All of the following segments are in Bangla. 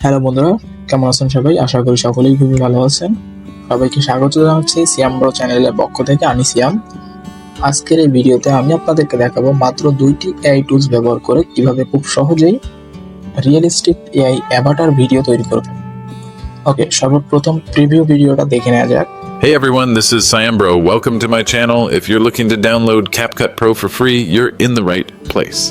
হ্যালো বন্ধুরা, কেমন আছেন সবাই? আশা করি সকলেই খুবই ভালো আছেন। সবাইকে স্বাগত জানাচ্ছি সিয়াম ব্রো চ্যানেলের পক্ষ থেকে। আমি সিয়াম। আজকের এই ভিডিওতে আমি আপনাদেরকে দেখাবো মাত্র 2টি এআই টুলস ব্যবহার করে কিভাবে খুব সহজেই রিয়েলিস্টিক এআই অ্যাভাটার ভিডিও তৈরি করবেন। ওকে, সর্বপ্রথম প্রিভিউ ভিডিওটা দেখে নেওয়া যাক। Hey everyone, this is Siambro. Welcome to my channel. If you're looking to download CapCut Pro for free, you're in the right place.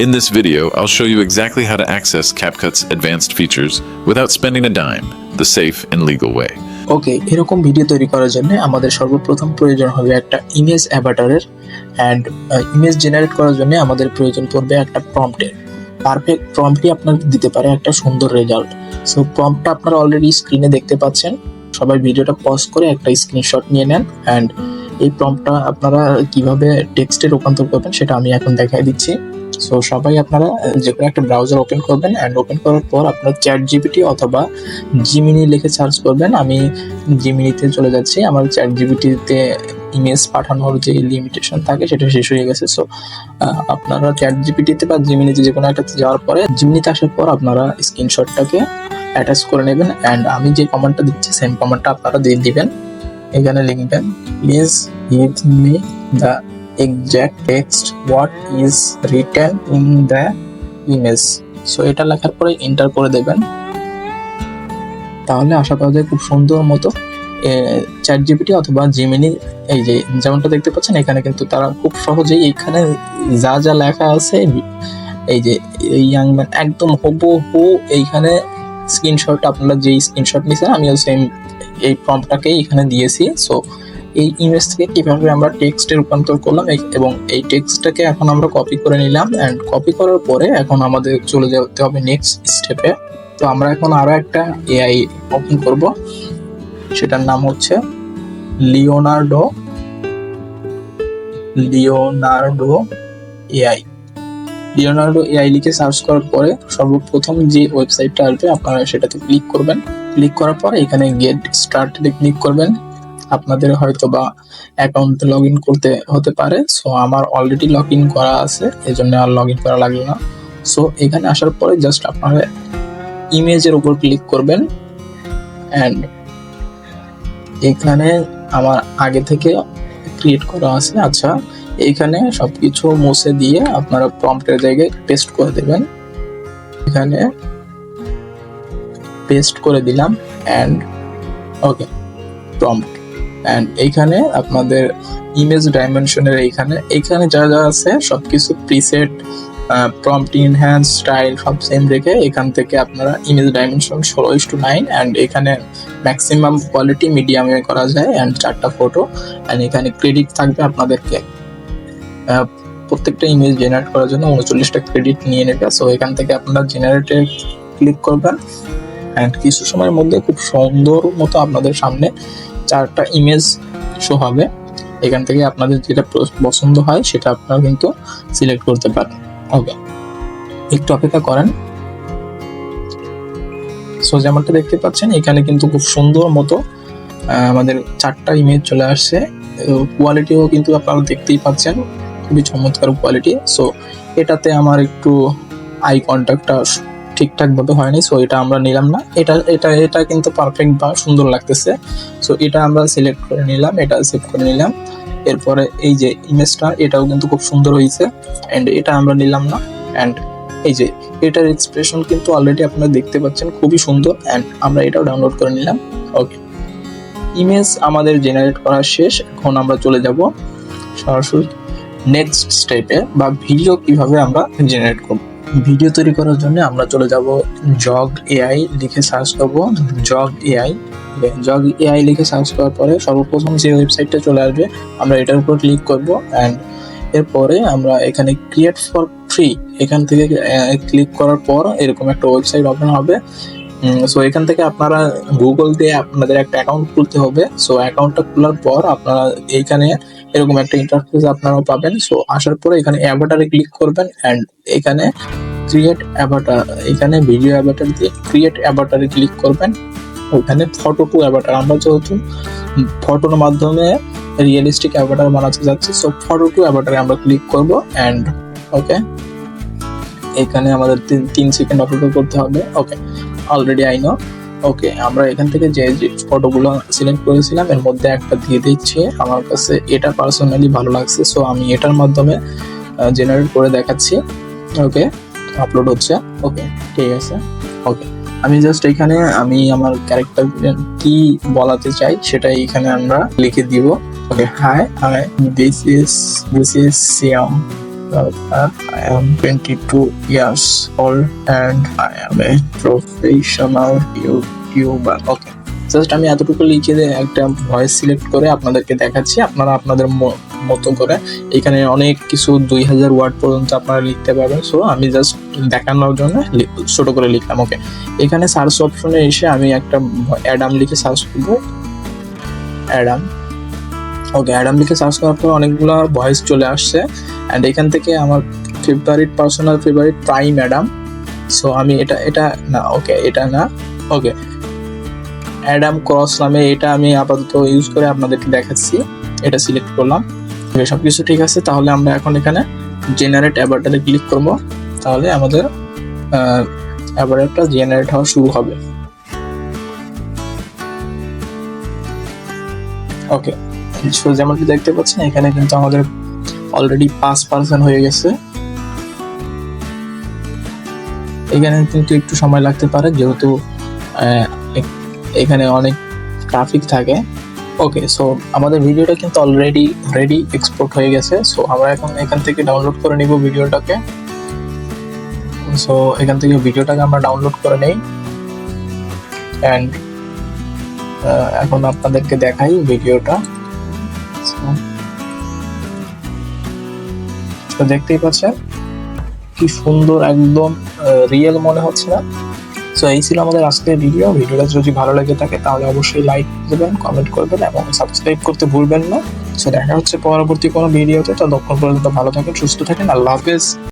In this video, I'll show you exactly how to access CapCut's advanced features without spending a dime, the safe and legal way. ওকে, এরকম ভিডিও তৈরি করার জন্য আমাদের সর্বপ্রথম প্রয়োজন হবে একটা ইমেজ অ্যাভাটারের, অ্যান্ড ইমেজ জেনারেট করার জন্য আমাদের প্রয়োজন পড়বে একটা প্রম্পটের। পারফেক্ট প্রম্পটই আপনার দিতে পারে একটা সুন্দর রেজাল্ট। সো প্রম্পটটা আপনারা অলরেডি স্ক্রিনে দেখতে পাচ্ছেন। সবাই ভিডিওটা পজ করে একটা স্ক্রিনশট নিয়ে নেন, অ্যান্ড এই প্রম্পটটা আপনারা কিভাবে টেক্সটে রূপান্তর করবেন সেটা আমি এখন দেখাই দিচ্ছি। সো সবাই আপনারা যে কোনো একটা ব্রাউজার ওপেন করবেন, অ্যান্ড ওপেন করার পর আপনারা চ্যাট জিপিটি অথবা জিমিনি লিখে সার্চ করবেন। আমি জিমিনিতে চলে যাচ্ছি। আমার চ্যাট জিপিটিতে ইমেজ পাঠানোর যে লিমিটেশন থাকে সেটা শেষ হয়ে গেছে। সো আপনারা চ্যাট জিপিটিতে বা জিমিনিতে যে কোনো একটাতে যাওয়ার পরে, জিমিনিতে আসার পর আপনারা স্ক্রিনশটটাকে অ্যাটাচ করে নেবেন, অ্যান্ড আমি যে কমান্ডটা দিচ্ছি সেম কমান্ডটা আপনারা দিয়ে দিবেন। এখানে লিখবেন please give me the exact text what is written in the image। So এটা লেখার পরে এন্টার করে দেবেন। তাহলে আশা করা যায় খুব সুন্দর মতো চ্যাট জিপিটি অথবা জিমিনি, এই যে যেমনটা দেখতে পাচ্ছেন এখানে কিন্তু তারা খুব সহজেই এখানে যা যা লেখা আছে, এই যে ইয়াং ম্যান একদম হুবহু এইখানে স্ক্রিনশট, আপনারা যেই স্ক্রিনশট নিয়েছেন আমিও সেম এই প্রম্পটটাকেই এখানে দিয়েছি। সো এই ইমেজ থেকে কিভাবে আমরা টেক্সটে রূপান্তর করলাম এবং এই টেক্সটটাকে এখন আমরা কপি করে নিলাম, অ্যান্ড কপি করার পরে এখন আমাদের চলে যেতে হবে নেক্সট স্টেপে। তো আমরা এখন আরো একটা এআই ওপেন করব, সেটার নাম হচ্ছে লিওনার্ডো এআই। লিওনার্ডো এআই লিখে সার্চ করার পরে সর্বপ্রথম যে ওয়েবসাইটটা আসবে আপনারা সেটাতে ক্লিক করবেন। ক্লিক করার পরে এখানে গেট স্টার্টেডে ক্লিক করবেন। আপনাদের হয়তো বা অ্যাকাউন্ট লগ ইন করতে হতে পারে। সো আমার অলরেডি লগ ইন করা আছে, এই জন্য আর লগ ইন করা লাগলো না। সো এখানে আসার পরে জাস্ট আপনারা ইমেজের উপর ক্লিক করবেন, অ্যান্ড এখানে আমার আগে থেকে ক্রিয়েট করা আছে। আচ্ছা, এইখানে সবকিছু মুছে দিয়ে আপনারা প্রম্পটের জায়গায় পেস্ট করে দেবেন। এখানে পেস্ট করে দিলাম, অ্যান্ড ওকে প্রম্পট, অ্যান্ড এইখানে আপনাদের ইমেজ ডাইমেনশনের এইখানে যা যা আছে সবকিছু প্রিসেট, প্রম্পট ইনহ্যান্স, স্টাইল সব সেম রেখে এখান থেকে আপনারা ইমেজ ডাইমেনশন 16:9, অ্যান্ড এখানে ম্যাক্সিমাম কোয়ালিটি মিডিয়ামে করা যায়, অ্যান্ড 4টা ফটো, অ্যান্ড এখানে ক্রেডিট থাকবে আপনাদেরকে প্রত্যেকটা ইমেজ জেনারেট করার জন্য 39টা ক্রেডিট নিয়ে নেবে। সো এখান থেকে আপনারা জেনারেটে ক্লিক করবেন, অ্যান্ড কিছু সময়ের মধ্যে খুব সুন্দর মতো আপনাদের সামনে 4টা ইমেজ শো হবে। এখান থেকে আপনাদের যেটা পছন্দ হয় সেটা আপনারা কিন্তু সিলেক্ট করতে পারেন। ওকে, একটু অপেক্ষা করেন। সো যেমনটা দেখতে পাচ্ছেন এখানে কিন্তু খুব সুন্দর মতো আমাদের 4টা ইমেজ চলে আসছে। কোয়ালিটিও কিন্তু আপনারা দেখতেই পাচ্ছেন, খুবই চমৎকার কোয়ালিটি। সো এটাতে আমার একটু আই কন্ট্যাক্টটা ঠিকঠাক ভাবে হয়নি, সো এটা আমরা নিলাম না। এটা কিন্তু পারফেক্ট বা সুন্দর লাগতেছে। সো এটা আমরা সিলেক্ট করে নিলাম, এটা সেভ করে নিলাম। এরপরে এই যে ইমেজটা, এটাও কিন্তু খুব সুন্দর হয়েছে, অ্যান্ড এটা আমরা নিলাম না। অ্যান্ড এই যে এটার এক্সপ্রেশন কিন্তু অলরেডি আপনারা দেখতে পাচ্ছেন, খুবই সুন্দর, অ্যান্ড আমরা এটাও ডাউনলোড করে নিলাম। ওকে, ইমেজ আমাদের জেনারেট করা শেষ। এখন আমরা চলে যাব সরাসরি নেক্সট স্টেপে, বা ভিডিও কিভাবে আমরা জেনারেট করব। ভিডিও তৈরি করার জন্য আমরা চলে যাব জগ এআই লিখে সার্চ করব। জগ এআই লিখে সার্চ করার পরে সর্বপ্রথম যে ওয়েবসাইটটা চলে আসবে আমরা এটার উপর ক্লিক করব, অ্যান্ড এরপরে আমরা এখানে ক্রিয়েট ফর ফ্রি এখান থেকে ক্লিক করার পর এরকম একটা ওয়েবসাইট ওপেন হবে। সো এখান থেকে আপনারা গুগল দিয়ে আপনাদের একটা অ্যাকাউন্ট খুলতে হবে। সো অ্যাকাউন্টটা খোলার পর আপনারা এইখানে এরকম একটা ইন্টারফেস আপনারাও পাবেন। সো আসার পরে এখানে অ্যাভাটারে ক্লিক করবেন, অ্যান্ড এখানে ক্রিয়েট অ্যাভাটার, এখানে ভিডিও অ্যাভাটার দিয়ে ক্রিয়েট অ্যাভাটারে ক্লিক করবেন। ওখানে ফটো টু অ্যাভাটার, আমরা যেহেতু ফটোর মাধ্যমে রিয়েলিস্টিক অ্যাভাটার বানাতে যাচ্ছি, সো ফটো টু অ্যাভাটারে আমরা ক্লিক করব, অ্যান্ড ওকে এখানে আমাদের 3 সেকেন্ড অপেক্ষা করতে হবে। ওকে, অলরেডি আই নো। ওকে, আমরা এখান থেকে যে যে ফটোগুলো সিলেক্ট করেছিলাম এর মধ্যে একটা দিয়ে দিচ্ছি। আমার কাছে এটা পার্সোনালি ভালো লাগছে, সো আমি এটার মাধ্যমে জেনারেট করে দেখাচ্ছি। ওকে, আপলোড হচ্ছে। ওকে, ঠিক আছে। ওকে, আমি জাস্ট এখানে আমি আমার ক্যারেক্টার কি বলাতে চাই সেটাই এখানে আমরা লিখে দিব। Okay, hi this is Siam. I am 22 years old and I am a professional YouTuber. Okay. Just আমি এতটুকু লিখে দিয়ে একটা ভয়েস সিলেক্ট করে আপনাদেরকে দেখাচ্ছি। আপনারা আপনাদের মতো করে এখানে অনেক কিছু 2000 ওয়ার্ড পর্যন্ত আপনারা লিখতে পারবেন। সো আমি জাস্ট দেখানোর জন্য ছোট করে লিখলাম। ওকে, এখানে সার্চ অপশনে এসে আমি একটা অ্যাডাম লিখে সার্চ করব। অ্যাডাম। ওকে, অ্যাডাম লিখে সার্চ করার পর অনেকগুলো ভয়েস চলে আসছে অ্যান্ড এখান থেকে আমার personal favourite prime Adam. So আমি এটা না, ওকে এটা না। ওকে, অ্যাডাম ক্রস নামে এটা আমি আপাতত ইউজ করে আপনাদেরকে দেখাচ্ছি। এটা সিলেক্ট করলাম। সব কিছু ঠিক আছে, তাহলে আমরা এখন এখানে জেনারেট অ্যাভাটারে ক্লিক করব। তাহলে আমাদের অ্যাভাটারটা জেনারেট হওয়া শুরু হবে। ওকে, যেমন কি দেখতে পাচ্ছেন এখানে কিন্তু আমাদের অলরেডি 5% হয়ে গেছে। এখানে কিন্তু একটু সময় লাগতে পারে যেহেতু এখানে অনেক ট্রাফিক থাকে। ওকে, সো আমাদের ভিডিওটা কিন্তু অলরেডি রেডি এক্সপোর্ট হয়ে গেছে। সো আমরা এখন এখান থেকে ডাউনলোড করে নিব ভিডিওটাকে। সো এখান থেকে ভিডিওটাকে আমরা ডাউনলোড করে নেই অ্যান্ড এখন আপনাদেরকে দেখাই ভিডিওটা। তো দেখতেই পাচ্ছেন কি সুন্দর, একদম রিয়েল মনে হচ্ছে না? সো এই ছিল আমাদের আজকের ভিডিওটা যদি ভালো লাগে থাকে তাহলে অবশ্যই লাইক দেবেন, কমেন্ট করবেন এবং সাবস্ক্রাইব করতে ভুলবেন না। সো দেখা হচ্ছে পরবর্তী কোনো ভিডিওতে। ততক্ষণ পর্যন্ত ভালো থাকেন, সুস্থ থাকেন। আল্লাহ হাফেজ।